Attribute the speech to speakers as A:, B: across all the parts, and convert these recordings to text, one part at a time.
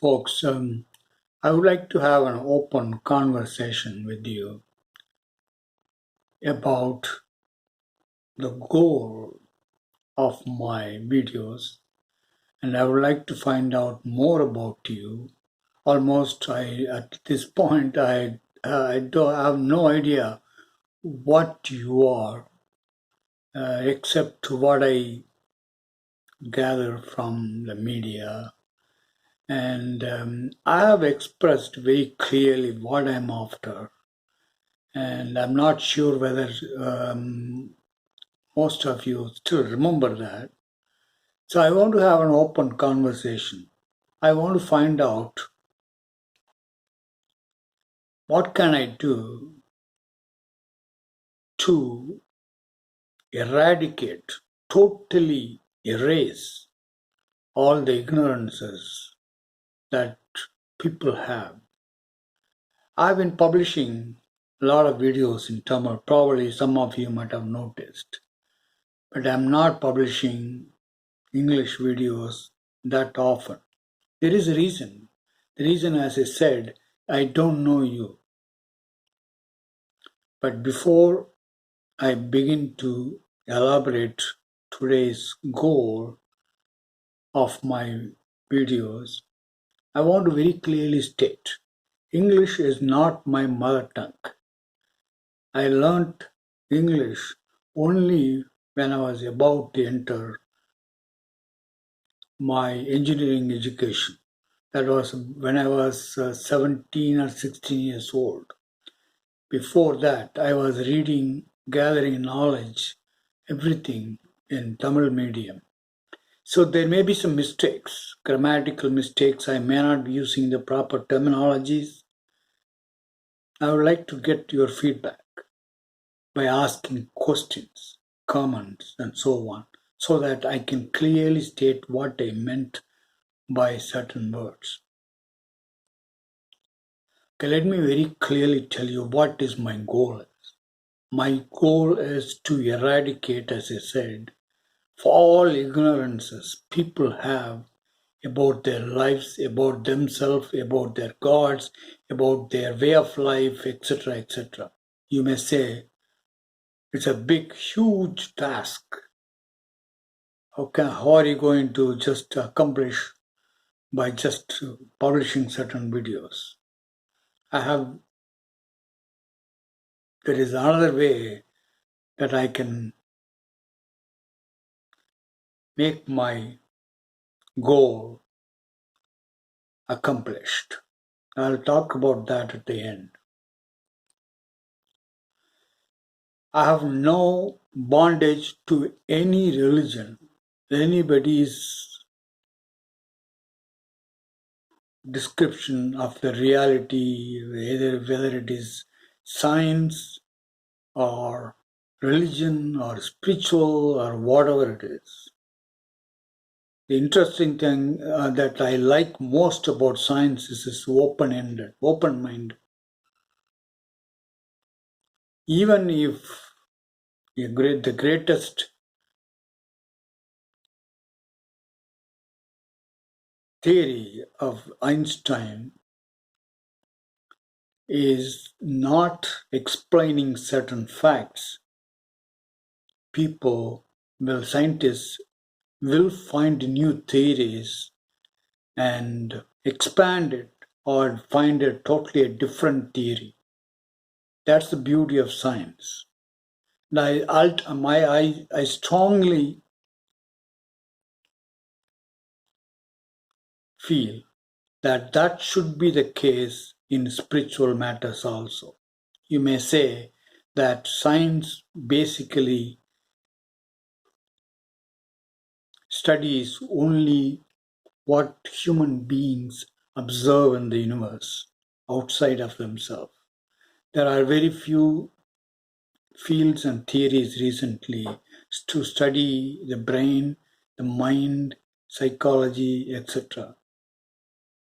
A: Folks, I would like to have an open conversation with you about the goal of my videos, and I would like to find out more about you. Almost, at this point, I don't have no idea what you are, except what I gather from the media. And I have expressed very clearly what I'm after. And I'm not sure whether most of you still remember that. So I want to have an open conversation. I want to find out what can I do to eradicate, totally erase all the ignorances that people have. I've been publishing a lot of videos in Tamil. Probably some of you might have noticed. But I'm not publishing English videos that often. There is a reason. The reason, as I said, I don't know you. But before I begin to elaborate today's goal of my videos, I want to very clearly state English is not my mother tongue. I learnt English only when I was about to enter my engineering education. That was when I was 17 or 16 years old. Before that, I was reading, gathering knowledge, everything in Tamil medium. So there may be some mistakes, grammatical mistakes. I may not be using the proper terminologies. I would like to get your feedback by asking questions, comments, and so on, so that I can clearly state what I meant by certain words. Okay, let me very clearly tell you what is my goal. My goal is to eradicate, as I said, for all ignorances people have about their lives, about themselves, about their gods, about their way of life, etc., etc. You may say it's a big, huge task. How are you going to just accomplish by just publishing certain videos? There is another way that I can make my goal accomplished. I'll talk about that at the end. I have no bondage to any religion, anybody's description of the reality, whether it is science or religion or spiritual or whatever it is. The interesting thing that I like most about science is its open-ended, open-minded. Even if the greatest theory of Einstein is not explaining certain facts, scientists will find new theories and expand it or find a totally different theory. That's the beauty of science. I strongly feel that should be the case in spiritual matters also. You may say that science basically studies only what human beings observe in the universe outside of themselves. There are very few fields and theories recently to study the brain, the mind, psychology, etc.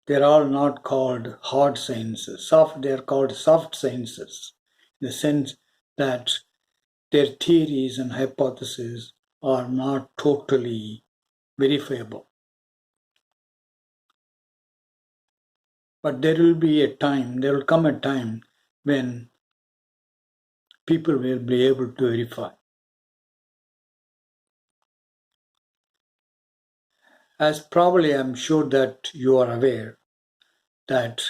A: They're all not called hard sciences. They're called soft sciences in the sense that their theories and hypotheses are not totally verifiable. But there will come a time when people will be able to verify. As probably I'm sure that you are aware that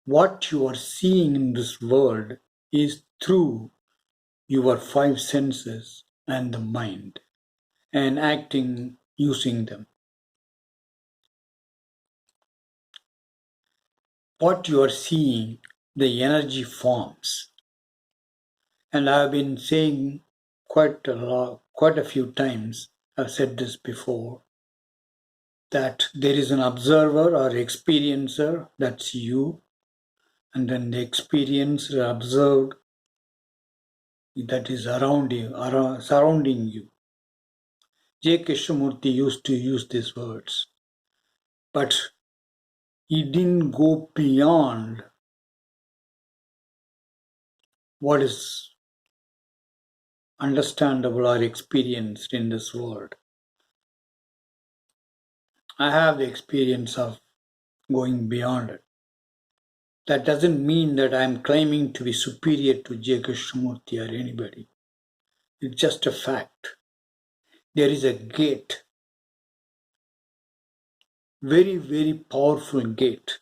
A: what you are seeing in this world is through your five senses and the mind, and acting using them. What you are seeing, the energy forms. And I've been saying quite a few times, I've said this before, that there is an observer or experiencer, that's you, and then the experienced or observed, that is around you, surrounding you. J. Krishnamurti used to use these words, but he didn't go beyond what is understandable or experienced in this world. I have the experience of going beyond it. That doesn't mean that I'm claiming to be superior to J. Krishnamurti or anybody. It's just a fact. There is a gate, very, very powerful gate,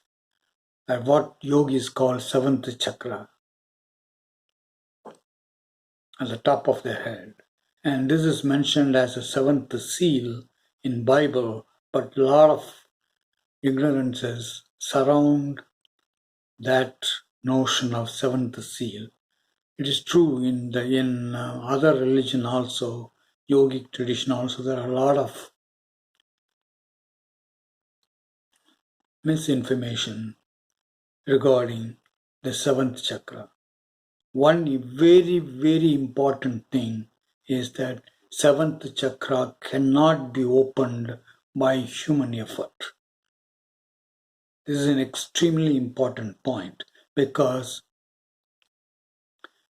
A: at what yogis call seventh chakra, at the top of their head. And this is mentioned as a seventh seal in Bible, but a lot of ignorances surround that notion of seventh seal. It is true in other religion also, yogic tradition also, there are a lot of misinformation regarding the seventh chakra. One very, very important thing is that seventh chakra cannot be opened by human effort. This is an extremely important point, because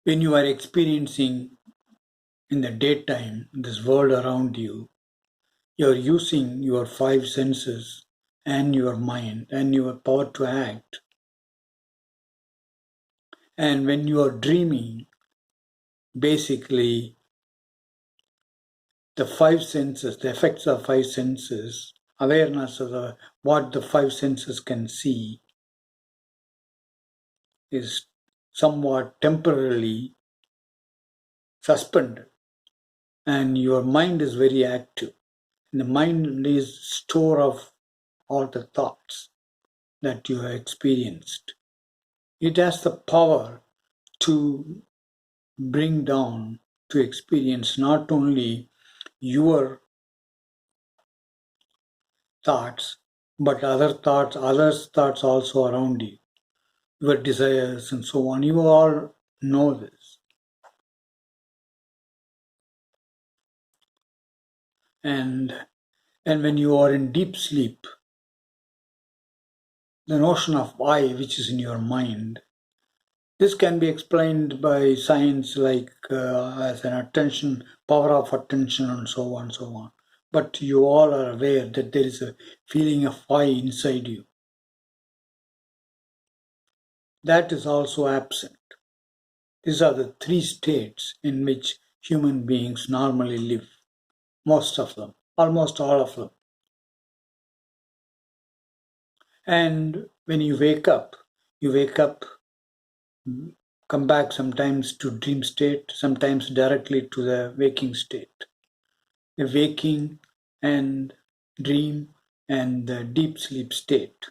A: when you are experiencing in the daytime this world around you, you are using your five senses and your mind and your power to act. And when you are dreaming, basically the five senses, the effects of five senses, awareness of what the five senses can see is somewhat temporarily suspended, and your mind is very active. And the mind is store of all the thoughts that you have experienced. It has the power to bring down to experience not only your thoughts, but others' thoughts also around you, your desires and so on. You all know this. And when you are in deep sleep, the notion of I, which is in your mind, this can be explained by science like as an attention, power of attention and so on and so on. But you all are aware that there is a feeling of I inside you. That is also absent. These are the three states in which human beings normally live. Most of them, almost all of them. And when you wake up, come back sometimes to dream state, sometimes directly to the waking state. The waking and dream and the deep sleep state.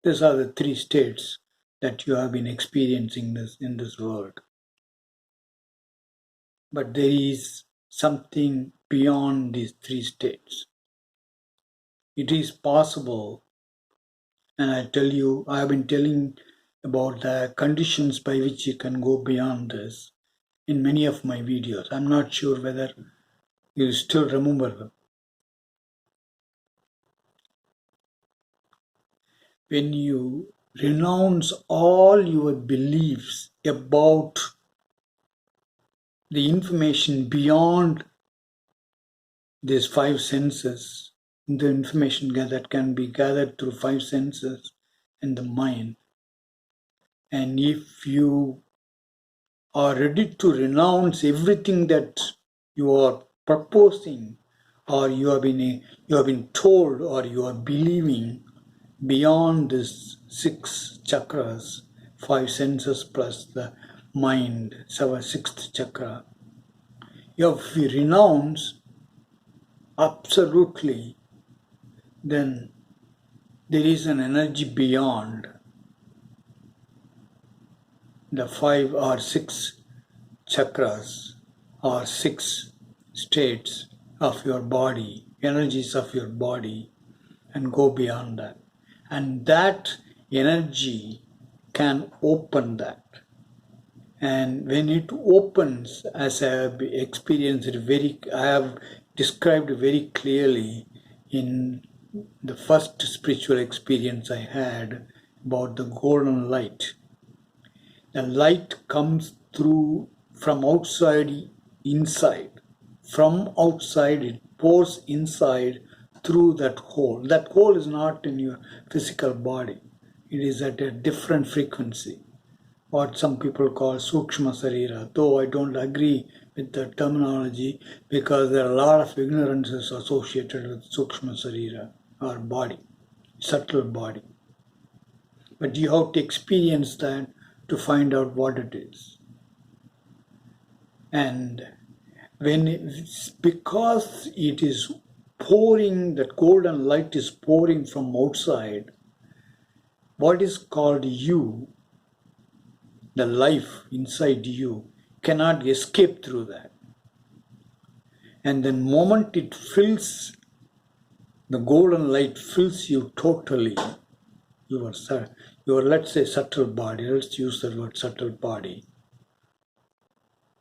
A: These are the three states that you have been experiencing in this world. But there is something beyond these three states. It is possible, and I have been telling about the conditions by which you can go beyond this in many of my videos. I'm not sure whether you still remember them. When you renounce all your beliefs about the information beyond these five senses, the information that can be gathered through five senses in the mind. And if you are ready to renounce everything that you are proposing, or you have been told, or you are believing beyond these 6 chakras, 5 senses plus the mind, 6th chakra, if we renounce absolutely, then there is an energy beyond the 5 or 6 chakras or 6 states of your body, energies of your body, and go beyond that. And that energy can open that. And when it opens, as I have experienced it I have described very clearly in the first spiritual experience I had about the golden light. The light comes through from outside inside. From outside it pours inside through that hole. That hole is not in your physical body. It is at a different frequency, what some people call Sukshma Sarira, though I don't agree with the terminology because there are a lot of ignorances associated with Sukshma Sarira, or body, subtle body. But you have to experience that to find out what it is. And because it is pouring, that golden light is pouring from outside, what is called you, the life inside you, cannot escape through that. And the moment it fills, the golden light fills you totally, your let's say subtle body, let's use the word subtle body,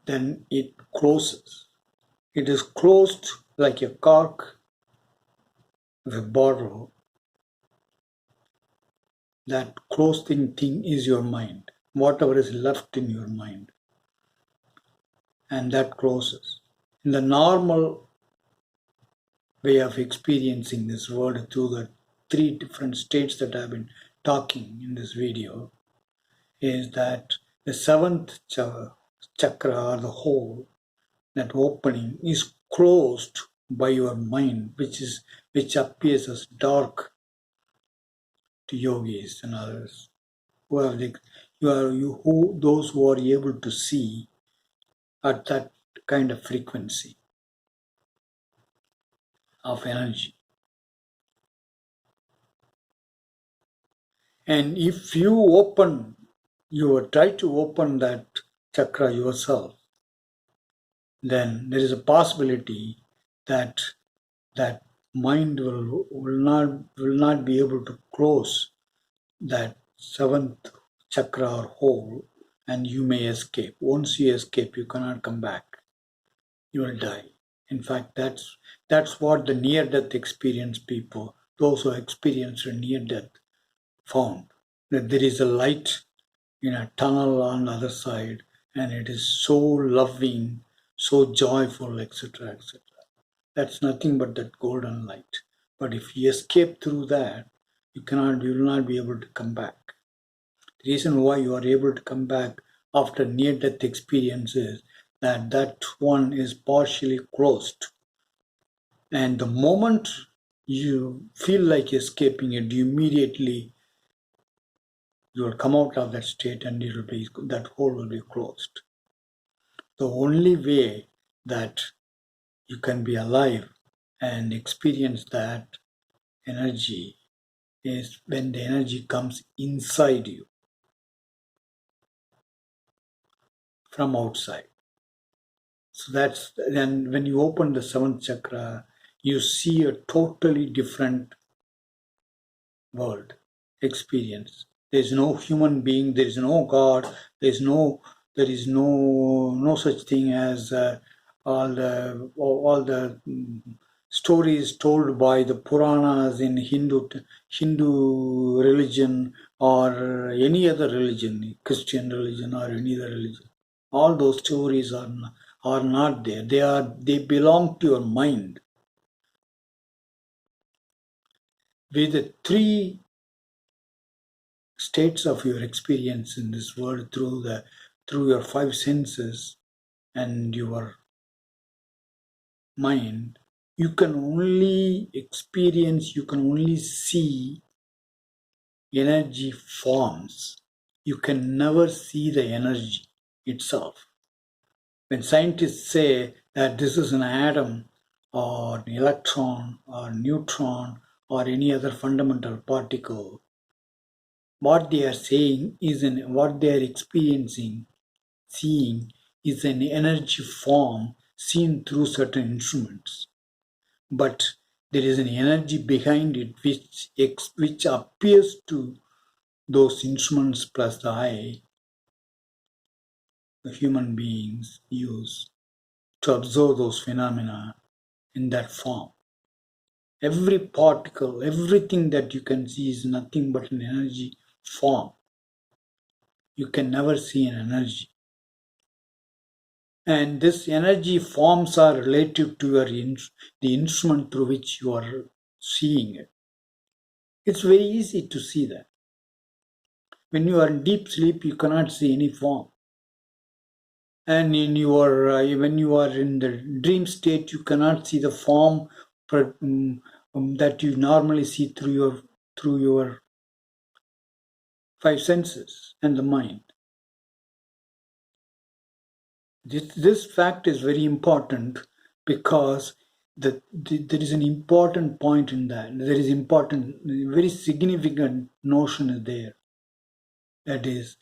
A: then it closes. It is closed like a cork of a bottle. That closing thing is your mind, whatever is left in your mind. And that closes. In the normal way of experiencing this world through the 3 different states that I've been talking in this video, is that the 7th chakra, or the hole, that opening, is closed by your mind, which appears as dark to yogis and others, those who are able to see at that kind of frequency of energy. And if you try to open that chakra yourself, then there is a possibility that mind will not be able to close that 7th chakra or hole, and you may escape. Once you escape, you cannot come back. You will die. In fact, that's what the near-death experience people, those who experience a near-death, found. That there is a light in a tunnel on the other side, and it is so loving, so joyful, etc., etc. That's nothing but that golden light. But if you escape through that, you will not be able to come back. The reason why you are able to come back after near-death experience is that one is partially closed. And the moment you feel like escaping it, you will come out of that state, and that hole will be closed. The only way that you can be alive and experience that energy is when the energy comes inside you from outside. So then when you open the 7th chakra, you see a totally different world experience. There is no human being, there is no God, there is no such thing as all the stories told by the Puranas in Hindu religion or any other religion, Christian religion or any other religion. All those stories are not there. They belong to your mind. With the 3 states of your experience in this world through your five senses and your mind, you can only experience, you can only see energy forms. You can never see the energy itself. When scientists say that this is an atom or an electron or neutron or any other fundamental particle, what they are saying is what they are experiencing, seeing is an energy form seen through certain instruments. But there is an energy behind it which appears to those instruments plus the eye the human beings use to observe those phenomena in that form. Every particle, everything that you can see is nothing but an energy form. You can never see an energy. And this energy forms are relative to the instrument through which you are seeing it. It's very easy to see that. When you are in deep sleep, you cannot see any form. And when you are in the dream state, you cannot see the form that you normally see through your five senses and the mind. This fact is very important because there is an important point in that. There is very significant notion there. That is,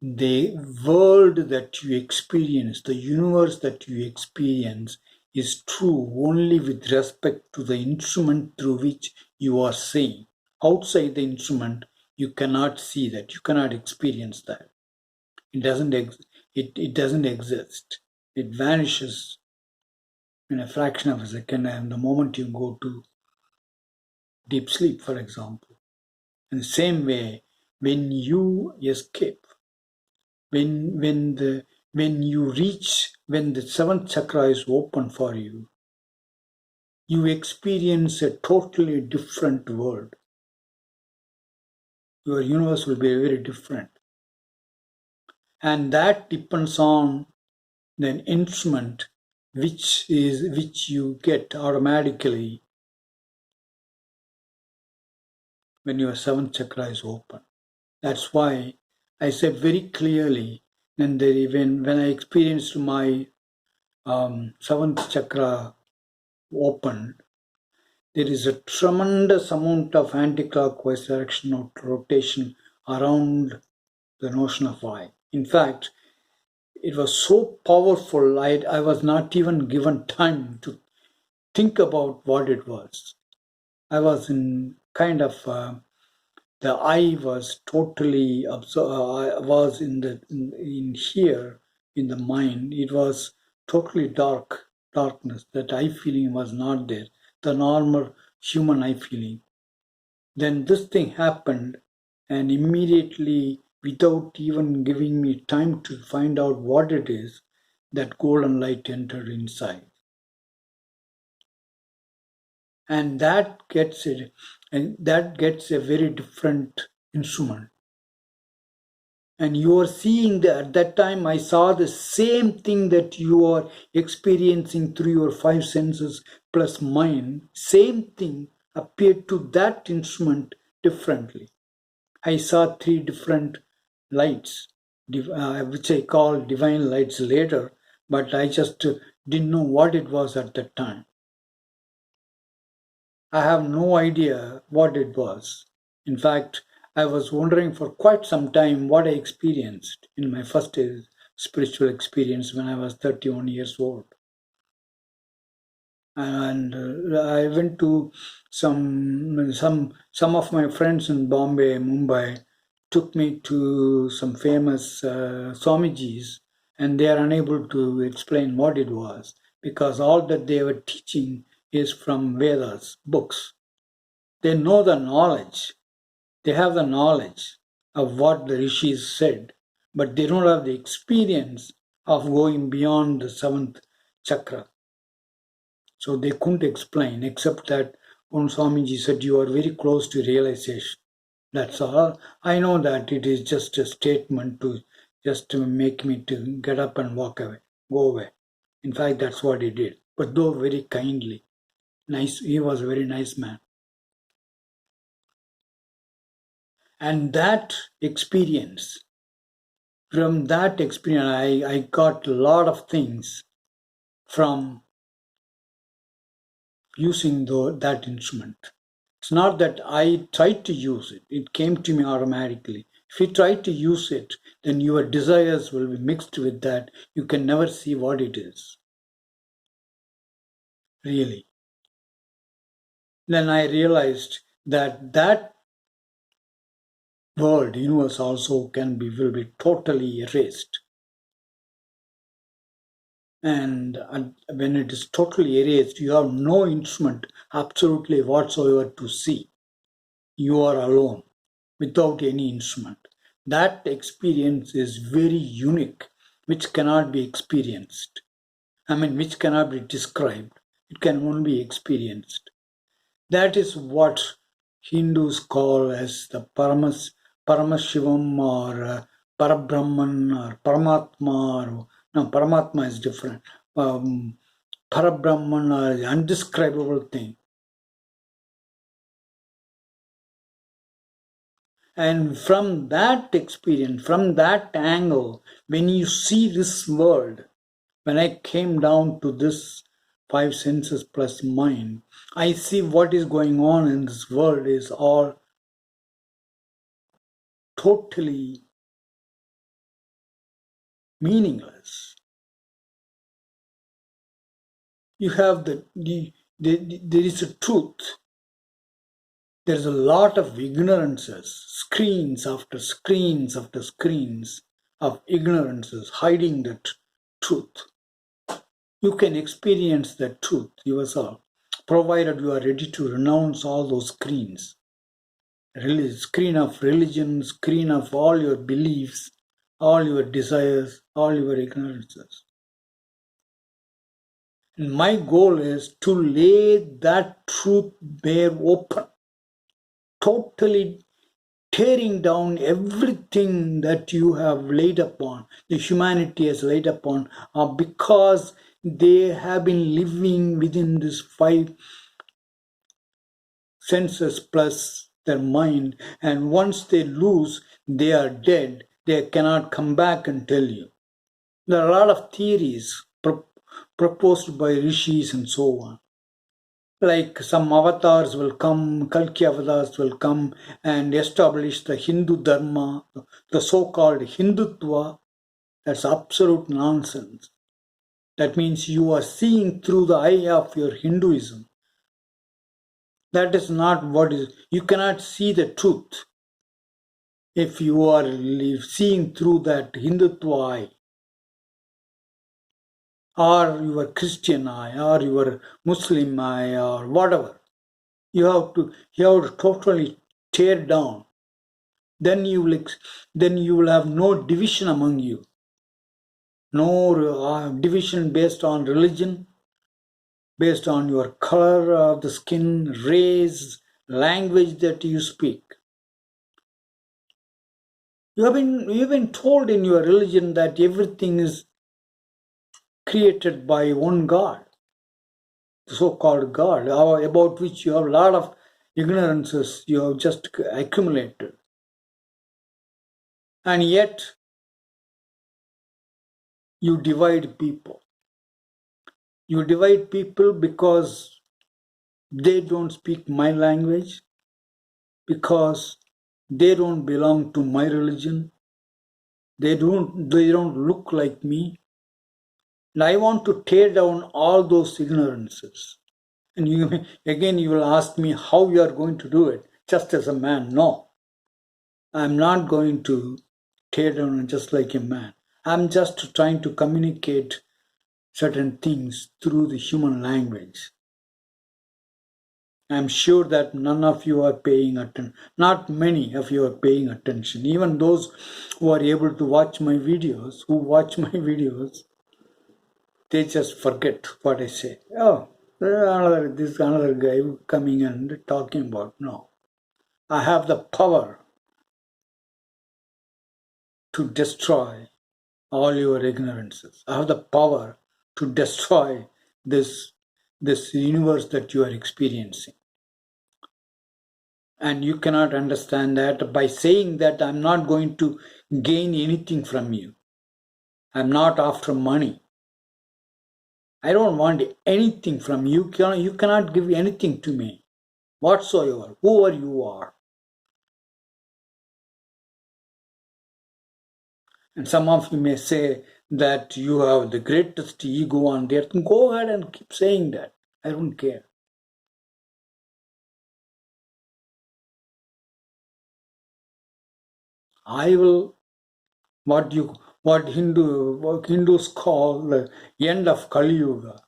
A: the world that you experience, the universe that you experience is true only with respect to the instrument through which you are seeing. Outside the instrument, you cannot see that, you cannot experience that. It doesn't exist. It vanishes in a fraction of a second, and the moment you go to deep sleep, for example. In the same way, when you escape, when the seventh chakra is open for you, you experience a totally different world. Your universe will be very different. And that depends on the instrument which you get automatically when your seventh chakra is open. That's why I said very clearly when I experienced my seventh chakra opened, there is a tremendous amount of anti-clockwise direction of rotation around the notion of I. In fact, it was so powerful, I was not even given time to think about what it was. I was in kind of the I was totally was in here in the mind. It was totally darkness. That I feeling was not there. The normal human I feeling. Then this thing happened, and immediately, without even giving me time to find out what it is, that golden light entered inside. And that gets a very different instrument. And you are seeing that at that time I saw the same thing that you are experiencing through your five senses plus mind. Same thing appeared to that instrument differently. I saw three different lights, which I call divine lights later, but I just didn't know what it was at that time. I have no idea what it was. In fact, I was wondering for quite some time what I experienced in my first spiritual experience when I was 31 years old. And I went to some of my friends in Bombay, Mumbai, took me to some famous Swamijis, and they are unable to explain what it was because all that they were teaching is from Vedas, books. They know the knowledge. They have the knowledge of what the rishis said, but they don't have the experience of going beyond the seventh chakra. So they couldn't explain, except that one Swamiji said, you are very close to realization. That's all. I know that it is just a statement to make me to get up and walk away, go away. In fact, that's what he did. But though very kindly, nice. He was a very nice man. And that experience, from that experience, I got a lot of things from using that instrument. It's not that I tried to use it, it came to me automatically. If you try to use it, then your desires will be mixed with that. You can never see what it is, really. Then I realized that world, universe also will be totally erased. And when it is totally erased, you have no instrument absolutely whatsoever to see. You are alone without any instrument. That experience is very unique, which cannot be experienced. Which cannot be described. It can only be experienced. That is what Hindus call as the Paramashivam or Parabrahman or Paramatma. No, Paramatma is different. Parabrahman or the undescribable thing. And from that experience, from that angle, when you see this world, when I came down to this five senses plus mind, I see what is going on in this world is all totally meaningless. You have there is a truth. There's a lot of ignorances, screens after screens after screens of ignorances hiding that truth. You can experience the truth yourself, provided you are ready to renounce all those screens. Screen of religion, screen of all your beliefs, all your desires, all your ignorances. And my goal is to lay that truth bare open, totally tearing down everything that you have laid upon, the humanity has laid upon, because they have been living within this five senses plus their mind, and once they lose, they are dead. They cannot come back and tell you. There are a lot of theories proposed by rishis and so on. Like some avatars will come, Kalki avatars will come and establish the Hindu Dharma, the so-called Hindutva. That's absolute nonsense. That means you are seeing through the eye of your Hinduism. That is not what is. You cannot see the truth if you are seeing through that Hindutva eye, or your Christian eye, or your Muslim eye, or whatever. You have to totally tear down. Then you will have no division among you. No division based on religion, based on your color of the skin, race, language that you speak. You have been told in your religion that everything is created by one God, the so-called God, about which you have a lot of ignorances you have just accumulated. And yet, you divide people. You divide people because they don't speak my language, because they don't belong to my religion. They don't look like me. And I want to tear down all those ignorances. And you will ask me how you are going to do it, just as a man. No, I'm not going to tear down just like a man. I'm just trying to communicate certain things through the human language. I'm sure that none of you are paying attention. Not many of you are paying attention. Even those who are able to watch my videos, they just forget what I say. Oh, another guy coming and talking about. No. I have the power to destroy all your ignorances. I have the power to destroy this universe that you are experiencing. And you cannot understand that by saying that I'm not going to gain anything from you. I'm not after money. I don't want anything from you. You cannot give anything to me whatsoever, whoever you are. And some of you may say that you have the greatest ego on the earth. Go ahead and keep saying that. I don't care. I will what Hindus call the end of Kali Yuga.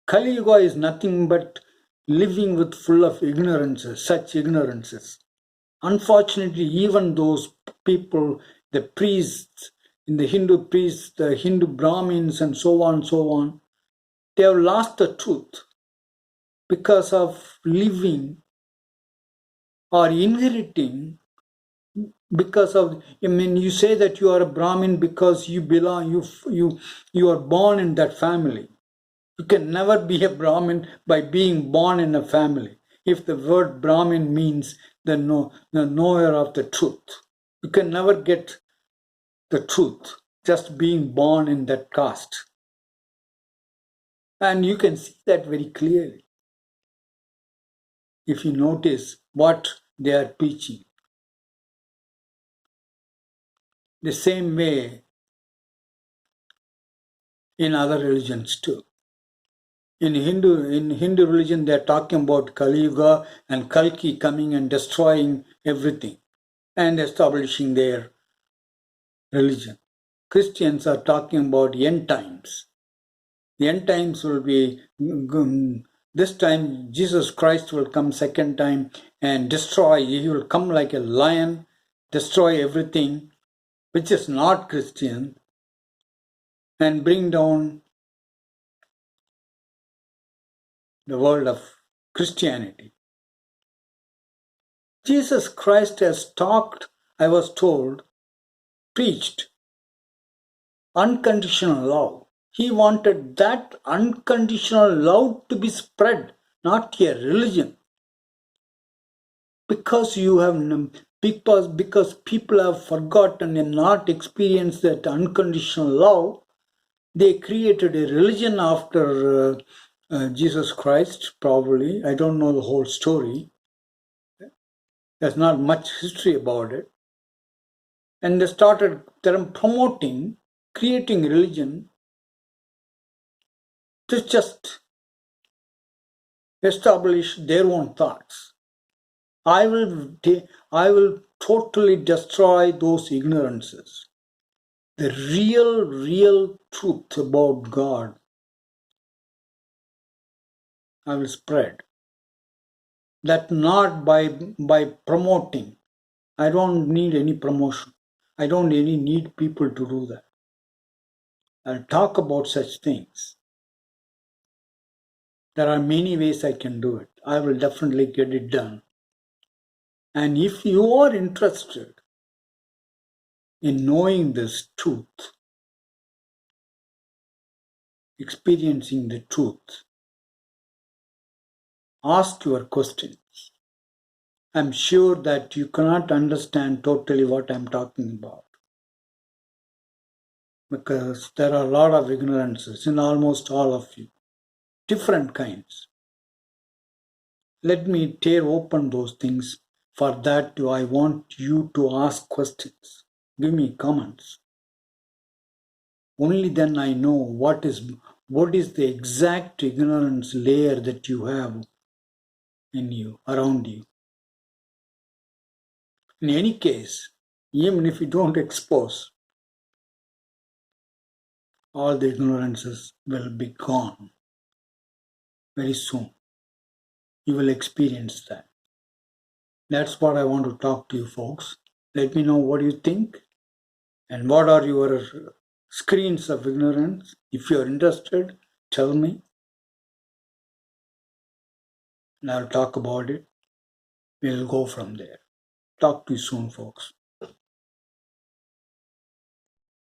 A: Kali Yuga is nothing but living with full of ignorances, such ignorances. Unfortunately, even those people, the priests, in the Hindu priests, the Hindu Brahmins and so on, they have lost the truth because of living or inheriting because of, you say that you are a Brahmin because you belong, you are born in that family. You can never be a Brahmin by being born in a family. If the word Brahmin means the knower of the truth, you can never get the truth just being born in that caste. And you can see that very clearly if you notice what they are preaching. The same way in other religions too. In Hindu religion, they are talking about Kali Yuga and Kalki coming and destroying everything and establishing their religion. Christians are talking about end times. The end times will be, this time Jesus Christ will come second time and destroy. He will come like a lion, destroy everything which is not Christian, and bring down the world of Christianity. Jesus Christ has talked, I was told, preached unconditional love. He wanted that unconditional love to be spread, not a religion. Because people have forgotten and not experienced that unconditional love, they created a religion after Jesus Christ, probably. I don't know the whole story. There's not much history about it. And they started promoting, creating religion to just establish their own thoughts. I will totally destroy those ignorances. The real truth about God I will spread. That not by promoting. I don't need any promotion. I don't need people to do that. I'll talk about such things. There are many ways I can do it. I will definitely get it done. And if you are interested in knowing this truth, experiencing the truth, ask your questions. I'm sure that you cannot understand totally what I'm talking about, because there are a lot of ignorances in almost all of you, different kinds. Let me tear open those things. For that, I want you to ask questions. Give me comments. Only then I know what is the exact ignorance layer that you have in you, around you. In any case, even if you don't expose, all the ignorances will be gone very soon. You will experience that. That's what I want to talk to you folks. Let me know what you think and what are your screens of ignorance. If you're interested, tell me and I'll talk about it. We'll go from there. Talk to you soon, folks.